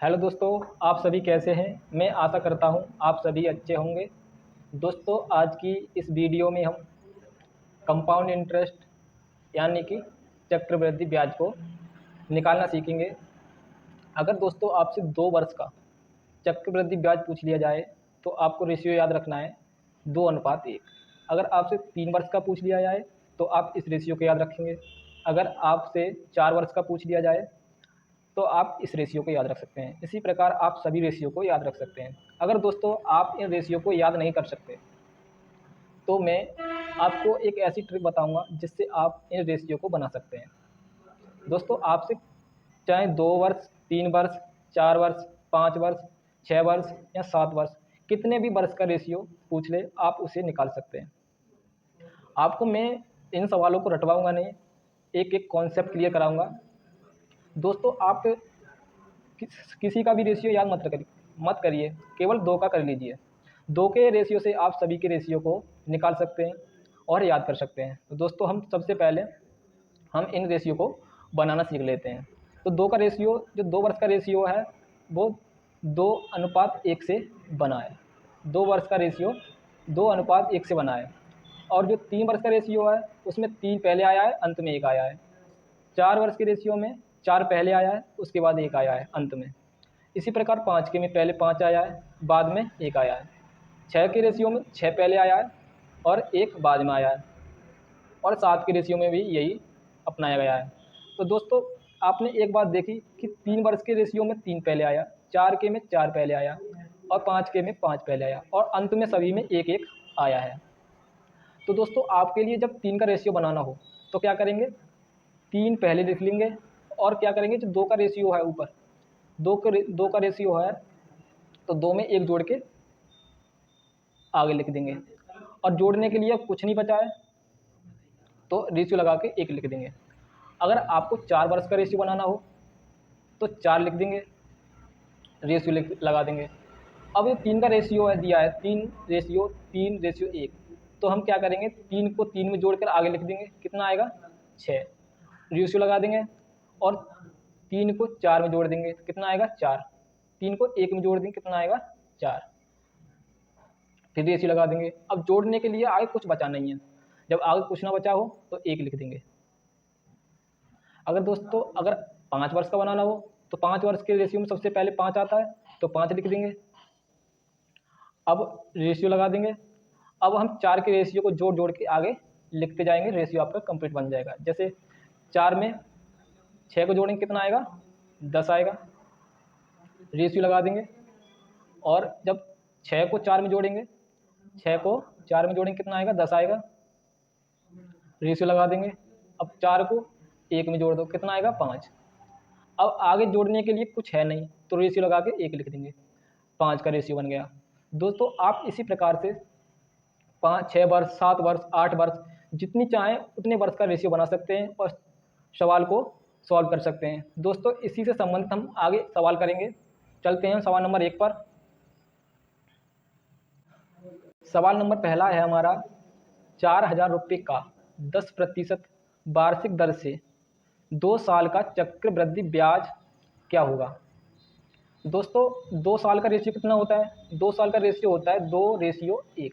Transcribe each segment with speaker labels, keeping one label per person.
Speaker 1: Hello दोस्तों, आप सभी कैसे हैं? मैं आशा करता हूं आप सभी अच्छे होंगे। दोस्तों, आज की इस वीडियो में हम कंपाउंड इंटरेस्ट यानी कि चक्रवृद्धि ब्याज को निकालना सीखेंगे। अगर दोस्तों आपसे 2 वर्ष का चक्रवृद्धि ब्याज पूछ लिया जाए तो आपको रेशियो याद रखना है 2:1। अगर आपसे 3 वर्ष का पूछ लिया जाए तो आप इस रेशियो को याद रखेंगे। अगर आपसे 4 वर्ष का पूछ लिया जाए तो आप इस रेशियो को याद रख सकते हैं। इसी प्रकार आप सभी रेशियो को याद रख सकते हैं। अगर दोस्तों आप इन रेशियो को याद नहीं कर सकते तो मैं आपको एक ऐसी ट्रिक बताऊंगा जिससे आप इन रेशियो को बना सकते हैं। दोस्तों, आपसे चाहे 2 वर्ष, 3 वर्ष, 4 वर्ष, 5 वर्ष, 6 वर्ष या 7 वर्ष, कितने भी वर्ष का रेशियो पूछ ले आप उसे निकाल सकते हैं। आपको मैं इन सवालों को रटवाऊंगा नहीं, एक एक कॉन्सेप्ट क्लियर कराऊंगा। दोस्तों, आप किसी का भी रेशियो याद मत करिए, केवल 2 का कर लीजिए। 2 के रेशियो से आप सभी के रेशियो को निकाल सकते हैं और याद कर सकते हैं। तो दोस्तों, हम सबसे पहले हम इन रेशियो को बनाना सीख लेते हैं। तो 2 का रेशियो, जो 2 वर्ष का रेशियो है, वो 2:1 से बना है। 2 वर्ष का रेशियो 2:1 से बना है। और जो 3 वर्ष का रेशियो है उसमें 3 पहले आया है, अंत में 1 आया है। 4 वर्ष के रेशियो में 4 पहले आया है, उसके बाद 1 आया है अंत में। इसी प्रकार 5 के में पहले 5 आया है, बाद में 1 आया है। 6 के रेशियो में 6 पहले आया है और 1 बाद में आया है। और 7 के रेशियो में भी यही अपनाया गया है। तो दोस्तों, आपने एक बात देखी कि 3 वर्ष के रेशियो में 3 पहले आया, 4 के में 4 पहले आया और 5 के में 5 पहले आया और अंत में सभी में 1-1 आया है। तो दोस्तों, आपके लिए जब 3 का रेशियो बनाना हो तो क्या करेंगे, 3 पहले लिख लेंगे और क्या करेंगे, जो 2 का रेशियो है ऊपर, 2 का रेशियो है तो 2 में 1 जोड़ के आगे लिख देंगे। और जोड़ने के लिए कुछ नहीं बचा है तो रेशियो लगा के 1 लिख देंगे। अगर आपको 4 वर्ष का रेशियो बनाना हो तो 4 लिख देंगे, रेशियो लगा देंगे। अब ये 3 का रेशियो है दिया है, 3:1, तो हम क्या करेंगे, 3 को 3 में जोड़कर आगे लिख देंगे, कितना आएगा 6, रेशियो लगा देंगे। और 3 को 4 में जोड़ देंगे, कितना आएगा 4, 3 को 1 में जोड़ देंगे, कितना आएगा 4, फिर रेशियो लगा देंगे। अब जोड़ने के लिए आगे कुछ बचा नहीं है, जब आगे कुछ ना बचा हो तो 1 लिख देंगे। अगर दोस्तों अगर 5 वर्ष का बनाना हो तो 5 वर्ष के रेशियो में सबसे पहले 5 आता है तो 5 लिख देंगे। अब रेशियो लगा देंगे। अब हम 4 के रेशियो को जोड़ जोड़ के आगे लिखते जाएंगे, रेशियो आपका कंप्लीट बन जाएगा। जैसे 4 में 6 को जोड़ेंगे, कितना आएगा 10 आएगा, रेशियो लगा देंगे। और जब 6 को 4 में जोड़ेंगे, 6 को 4 में जोड़ेंगे, कितना आएगा 10 आएगा, रेशियो लगा देंगे। अब 4 को 1 में जोड़ दो, कितना आएगा 5। अब आगे जोड़ने के लिए कुछ है नहीं तो रेशियो लगा के 1 लिख देंगे, 5 का रेशियो बन गया। दोस्तों, आप इसी प्रकार से 5, 6 वर्ष, 7 वर्ष, 8 वर्ष, जितनी चाहें उतने वर्ष का रेशियो बना सकते हैं और सवाल को सॉल्व कर सकते हैं। दोस्तों, इसी से संबंधित हम आगे सवाल करेंगे। चलते हैं सवाल नंबर 1 पर। सवाल नंबर पहला है हमारा, 4,000 रुपये का 10% वार्षिक दर से 2 साल का चक्रवृद्धि ब्याज क्या होगा। दोस्तों, 2 साल का रेशियो कितना होता है, 2 साल का रेशियो होता है 2:1।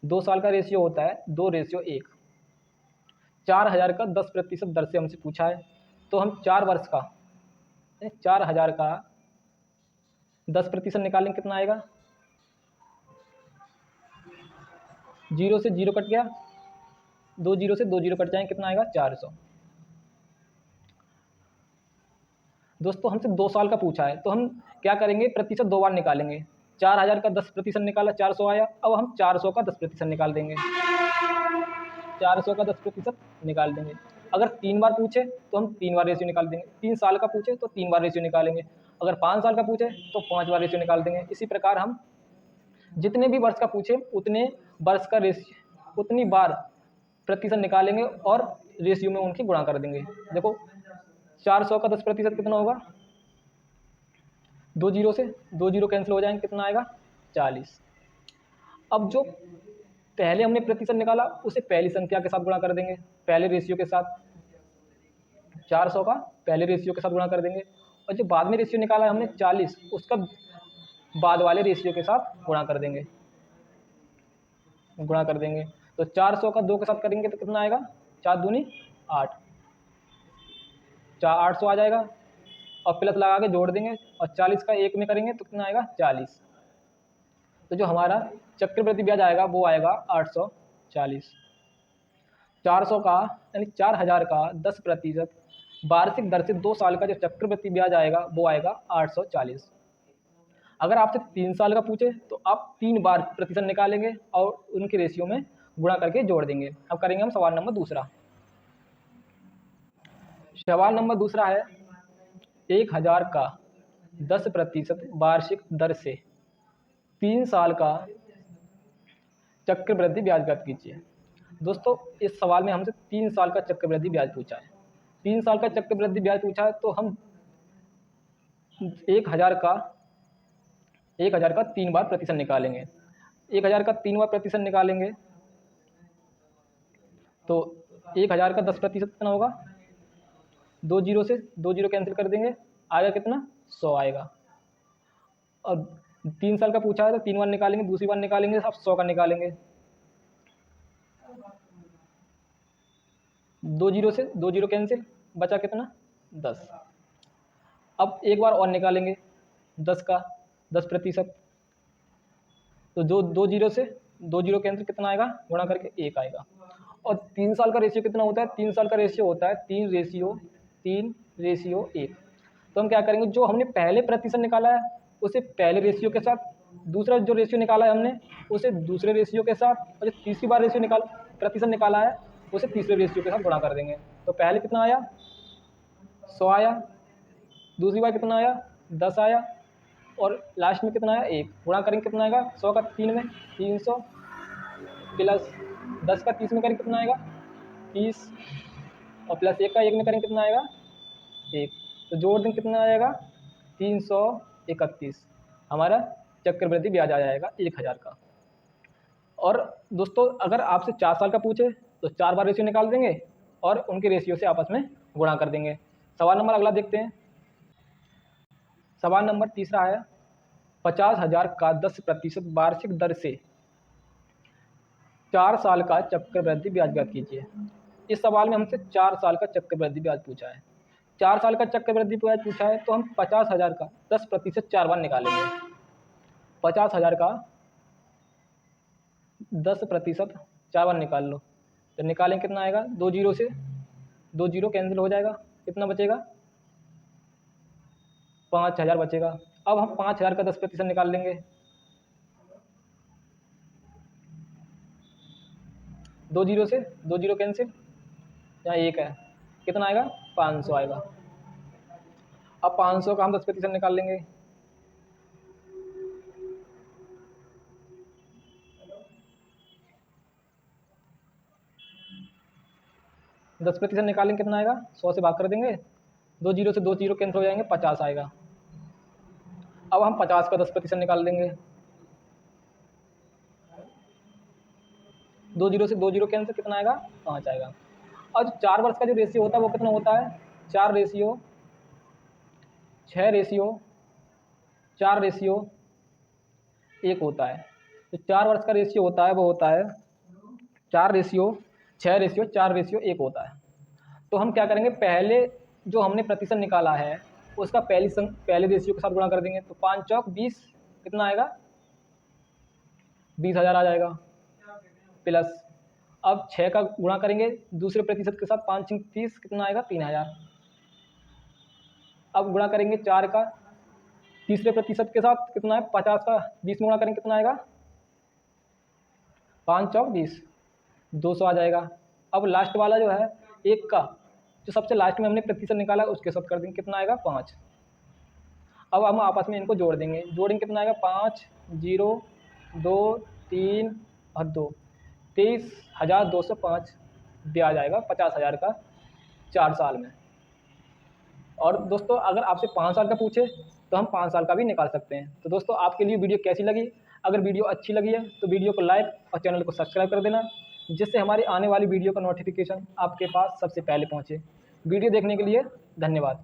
Speaker 1: 2 साल का रेशियो होता है 2:1। 4,000 का 10% दर से हमसे पूछा है तो हम 4 वर्ष का 4,000 का 10% निकालेंगे, कितना आएगा, 0 से 0 कट गया, 2 0 से 2 0 कट जाएंगे, कितना आएगा 400। दोस्तों, हमसे 2 साल का पूछा है तो हम क्या करेंगे, प्रतिशत 2 बार निकालेंगे। 4,000 का 10% निकाला, 400 आया। अब हम 400 का 10% निकाल देंगे, 400 का 10% निकाल देंगे। अगर 3 बार पूछे तो हम 3 बार रेशियो निकाल देंगे, 3 साल का पूछे तो 3 बार रेशियो निकालेंगे, अगर 5 साल का पूछे तो 5 बार रेशियो निकाल देंगे। इसी प्रकार हम जितने भी वर्ष का पूछे उतने वर्ष का रेशियो, उतनी बार प्रतिशत निकालेंगे और रेशियो में उनकी गुणा कर देंगे। देखो, 400 का 10% कितना होगा, 2 0 से 2 0 कैंसिल हो जाएंगे, कितना आएगा 40। अब जो पहले हमने प्रतिशत निकाला उसे पहली संख्या के साथ गुणा कर देंगे, पहले रेशियो के साथ। 400 का पहले रेशियो के साथ गुणा कर देंगे, और जो बाद में रेशियो निकाला है हमने 40, उसका बाद वाले रेशियो के साथ गुणा कर देंगे। तो 400 का 2 के साथ करेंगे तो कितना आएगा, 4 दूनी 8, 800 आ जाएगा, और प्लस लगा के जोड़ देंगे, और 40 का 1 में करेंगे तो कितना आएगा, 40। तो जो हमारा चक्रवृद्धि ब्याज आएगा वो आएगा 840। 400 का यानी 4000 का 10% वार्षिक दर से 2 साल का जो चक्रवृद्धि ब्याज आएगा वो आएगा 840। अगर आपसे 3 साल का पूछे तो आप 3 बार प्रतिशत निकालेंगे और उनके रेशियो में गुणा करके जोड़ देंगे। अब करेंगे हम सवाल नंबर दूसरा। सवाल नंबर दूसरा है 1000 का 10% वार्षिक दर से 3 साल का चक्रवृद्धि ब्याज ज्ञात कीजिए। दोस्तों इस सवाल में हमसे 3 साल का चक्रवृद्धि ब्याज पूछा है। 3 साल का चक्रवृद्धि ब्याज पूछा है तो हम 1000 का 3 बार प्रतिशत निकालेंगे। 1000 का 3 बार प्रतिशत निकालेंगे तो 1000 का 10% कितना होगा, 2 जीरो से 2 जीरो कैंसिल कर देंगे, आएगा कितना, 100 आएगा। और 3 साल का पूछा है तो 3 बार निकालेंगे, दूसरी बार निकालेंगे अब 100 का निकालेंगे, 2 जीरो से 2 जीरो कैंसिल, बचा कितना, 10। अब एक बार और निकालेंगे 10 का 10%, तो जो 2 जीरो से 2 जीरो कैंसिल, कितना आएगा, गुणा करके 1 आएगा। और 3 साल का रेशियो कितना होता है, 3 साल का रेशियो होता है 3:1। तो हम क्या करेंगे, जो हमने पहले प्रतिशत निकाला है उसे पहले रेशियो के साथ, दूसरा जो रेशियो निकाला है हमने उसे दूसरे रेशियो के साथ, और जो तीसरी बार प्रतिशत निकाला है उसे तीसरे रेशियो के साथ गुणा कर देंगे। तो पहले कितना आया, 100 आया, दूसरी बार कितना आया, 10 आया, और लास्ट में कितना आया, 1। गुणा करेंगे कितना आएगा, 100 का 3 में 300, प्लस 10 का 30 में करेंगे कितना आएगा, 30, और प्लस 1 का 1 में करेंगे कितना आएगा, 1। तो जोड़ देंगे कितना आएगा, 331। हमारा चक्रवृद्धि ब्याज आ जाएगा 1000 का। और दोस्तों अगर आपसे 4 साल का पूछे तो 4 बार रेशियो निकाल देंगे और उनके रेशियो से आपस में गुणा कर देंगे। सवाल नंबर अगला देखते हैं। सवाल नंबर तीसरा है 50,000 का 10% वार्षिक दर से 4 साल का चक्रवृद्धि ब्याज ज्ञात कीजिए। इस सवाल में हमसे 4 साल का चक्रवृद्धि ब्याज पूछा है। 4 साल का चक्रवृद्धि ब्याज पूछा है तो हम 50,000 का 10% 4 बार निकालेंगे। 50,000 का 10% 4 बार निकाल लो, तो निकालेंगे कितना आएगा, 2 जीरो से 2 जीरो कैंसिल हो जाएगा, कितना बचेगा, 5000 बचेगा। अब हम 5000 का 10% निकाल लेंगे, 2 जीरो से 2 जीरो कैंसिल, यहाँ 1 है, कितना आएगा, 500 आएगा। अब 500 का हम 10% निकाल लेंगे, 10% निकालेंगे कितना आएगा, 100 से भाग कर देंगे, 2 जीरो से 2 जीरो कैंसिल हो जाएंगे, 50 आएगा। अब हम 50 का 10% निकाल लेंगे, 2 जीरो से 2 जीरो कैंसिल, कितना आएगा, 5 आएगा। और 4 वर्ष का जो रेशियो होता है वो कितना होता है, 4 रेशियो 6 रेशियो 4 रेशियो 1 होता है। तो 4 वर्ष का रेशियो होता है वो होता है 4 रेशियो 6 रेशियो 4 रेशियो 1 होता है। तो हम क्या करेंगे, पहले जो हमने प्रतिशत निकाला है उसका पहले रेशियो के साथ गुणा कर देंगे, तो 5 चौक 20, कितना आएगा, 20,000 आ जाएगा। प्लस अब 6 का गुणा करेंगे दूसरे प्रतिशत के साथ, 5 5 30, कितना आएगा, 3000। अब गुणा करेंगे 4 का तीसरे प्रतिशत के साथ, कितना है, 50 का 20 में गुणा करेंगे कितना आएगा, 5 चौक 20, 200 आ जाएगा। अब लास्ट वाला जो है 1 का, जो सबसे लास्ट में हमने प्रतिशत निकाला उसके साथ कर देंगे, कितना आएगा, 5। अब हम आपस में इनको जोड़ेंगे कितना आएगा, 5 0 2 3 और 2, 23,205 ब्याज आएगा 50,000 का 4 साल में। और दोस्तों अगर आपसे 5 साल का पूछे तो हम 5 साल का भी निकाल सकते हैं। तो दोस्तों आपके लिए वीडियो कैसी लगी, अगर वीडियो अच्छी लगी है तो वीडियो को लाइक और चैनल को सब्सक्राइब कर देना, जिससे हमारी आने वाली वीडियो का नोटिफिकेशन आपके पास सबसे पहले पहुँचे। वीडियो देखने के लिए धन्यवाद।